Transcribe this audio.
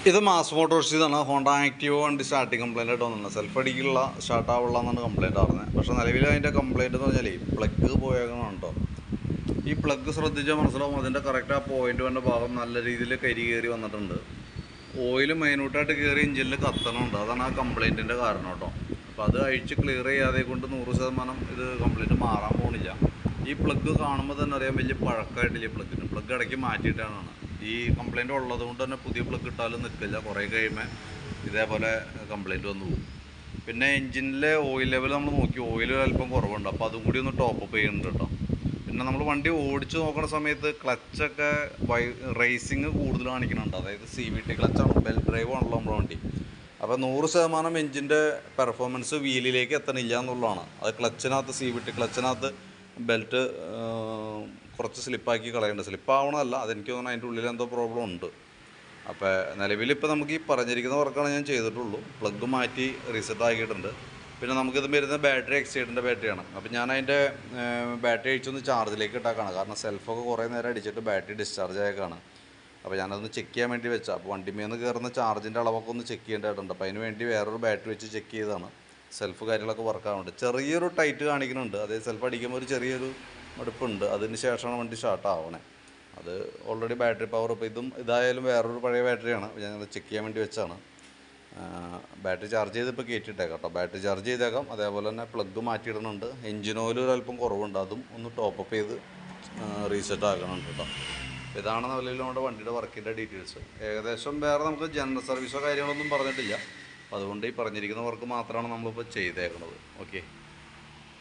ഇത് mass Motors ഇതാണ്. Honda Activa വണ്ടി സ്റ്റാർട്ടിങ് കംപ്ലൈൻ്റ് ആയിട്ട് വന്നിട്ടുണ്ട്. സെൽഫ് അടിക്കുള്ള സ്റ്റാർട്ട് ആവുള്ള എന്നാണ് കംപ്ലൈൻറ്റ് പറഞ്ഞത്. പക്ഷേ നിലവിൽ അതിൻ്റെ കംപ്ലൈൻറ്റ് എന്ന് പറഞ്ഞാൽ പ്ലഗ് പോയേക്കണം കേട്ടോ. ഈ പ്ലഗ് ശ്രദ്ധിച്ചാൽ മനസ്സിലാവും അതിൻ്റെ കറക്റ്റ് ആ പോയിൻ്റ് വന്ന ഭാഗം നല്ല രീതിയിൽ കരി കയറി വന്നിട്ടുണ്ട്. ഓയിൽ മൈന്യൂട്ടായിട്ട് കയറി എഞ്ചിനിൽ കത്തണമുണ്ട്. അതാണ് ആ കംപ്ലൈൻറ്റിൻ്റെ കാരണം കേട്ടോ. അപ്പോൾ അത് അഴിച്ച് ക്ലിയർ ചെയ്യാതെ കൊണ്ട് 100% ഇത് കംപ്ലൈൻറ്റ് മാറാൻ പോകുന്നില്ല. ഈ പ്ലഗ് കാണുമ്പോൾ തന്നെ അറിയാം വലിയ പഴക്കമായിട്ടില്ല. പ്ലഗ് ഇടയ്ക്ക് മാറ്റിയിട്ടാണ്. ഈ കംപ്ലൈൻറ്റ് ഉള്ളത് കൊണ്ട് തന്നെ പുതിയ പ്ലഗ് ഇട്ടാലും നിൽക്കില്ല. കുറേ കഴിയുമ്പോൾ ഇതേപോലെ കംപ്ലൈൻറ്റ് വന്നു പോകും. പിന്നെ എഞ്ചിനിലെ ഓയിൽ ലെവൽ നമ്മൾ നോക്കി, ഓയിൽ അല്പം കുറവുണ്ട്. അപ്പോൾ അതും കൂടി ഒന്ന് ടോപ്പപ്പ് ചെയ്യുന്നുണ്ട് കേട്ടോ. പിന്നെ നമ്മൾ വണ്ടി ഓടിച്ച് നോക്കുന്ന സമയത്ത് ക്ലച്ചൊക്കെ റേസിങ് കൂടുതൽ കാണിക്കുന്നുണ്ട്. അതായത് CVT ക്ലച്ചാണ്, ബെൽറ്റ് ഡ്രൈവ് ആണല്ലോ നമ്മുടെ വണ്ടി. അപ്പോൾ 100% എഞ്ചിൻ്റെ പെർഫോമൻസ് വീലിലേക്ക് എത്തണില്ല എന്നുള്ളതാണ്. അത് ക്ലച്ചിനകത്ത് CVT ക്ലച്ചിനകത്ത് ബെൽറ്റ് കുറച്ച് സ്ലിപ്പാക്കി കളയേണ്ടത്. സ്ലിപ്പാവണമല്ല, അതെനിക്ക് തോന്നുന്നു അതിൻ്റെ ഉള്ളിൽ എന്തോ പ്രോബ്ലം ഉണ്ട്. അപ്പോൾ നിലവിലിപ്പോൾ നമുക്ക് ഈ പറഞ്ഞിരിക്കുന്ന വർക്കാണ് ഞാൻ ചെയ്തിട്ടുള്ളൂ. പ്ലഗ് മാറ്റി റീസെറ്റ് ആക്കിയിട്ടുണ്ട്. പിന്നെ നമുക്കിത് വരുന്ന ബാറ്ററി എക്സൈഡിൻ്റെ ബാറ്ററിയാണ്. അപ്പോൾ ഞാൻ അതിൻ്റെ ബാറ്ററി അടിച്ചൊന്ന് ചാർജിലേക്ക് ഇട്ടാക്കാണ്. കാരണം സെൽഫൊക്കെ കുറേ നേരം അടിച്ചിട്ട് ബാറ്ററി ഡിസ്ചാർജ് ആയേക്കാണ്. അപ്പോൾ ഞാനതൊന്ന് ചെക്ക് ചെയ്യാൻ വേണ്ടി വെച്ചാൽ, അപ്പോൾ വണ്ടിമേന്ന് കയറുന്ന ചാർജിൻ്റെ അളവൊക്കെ ഒന്ന് ചെക്ക് ചെയ്യേണ്ടതായിട്ടുണ്ട്. അപ്പോൾ അതിന് വേണ്ടി വേറൊരു ബാറ്ററി വെച്ച് ചെക്ക് ചെയ്തതാണ്. സെൽഫ് കാര്യങ്ങളൊക്കെ വർക്കാവുന്നുണ്ട്. ചെറിയൊരു ടൈറ്റ് കാണിക്കുന്നുണ്ട്. അതേ സെൽഫ് അടിക്കുമ്പോൾ ഒരു ചെറിയൊരു മടുപ്പുണ്ട്. അതിന് ശേഷമാണ് വണ്ടി സ്റ്റാർട്ട് ആവണേ. അത് ഓൾറെഡി ബാറ്ററി പവർ, ഇപ്പോൾ ഇതായാലും വേറൊരു പഴയ ബാറ്ററിയാണ്. ഞാൻ ചെക്ക് ചെയ്യാൻ വേണ്ടി വെച്ചാണ്. ബാറ്ററി ചാർജ് ചെയ്തിപ്പോൾ കയറ്റിയിട്ടേക്കാം കേട്ടോ. ബാറ്ററി ചാർജ് ചെയ്തേക്കാം. അതേപോലെ തന്നെ പ്ലഗ് മാറ്റിയിടുന്നുണ്ട്. എഞ്ചിൻ ഓയിൽ ഒരല്പം കുറവുണ്ട്. അതും ഒന്ന് ടോപ്പപ്പ് ചെയ്ത് റീസെറ്റ് ആക്കണുണ്ട് കേട്ടോ. ഇതാണ് നിലവിൽ നമ്മുടെ വണ്ടിയുടെ വർക്കിൻ്റെ ഡീറ്റെയിൽസ്. ഏകദേശം വേറെ നമുക്ക് ജനറൽ സർവീസോ കാര്യങ്ങളൊന്നും പറഞ്ഞിട്ടില്ല. അപ്പോൾ അതുകൊണ്ട് ഈ പറഞ്ഞിരിക്കുന്ന വർക്ക് മാത്രമാണ് നമ്മളിപ്പോൾ ചെയ്തേക്കുന്നത്. ഓക്കെ.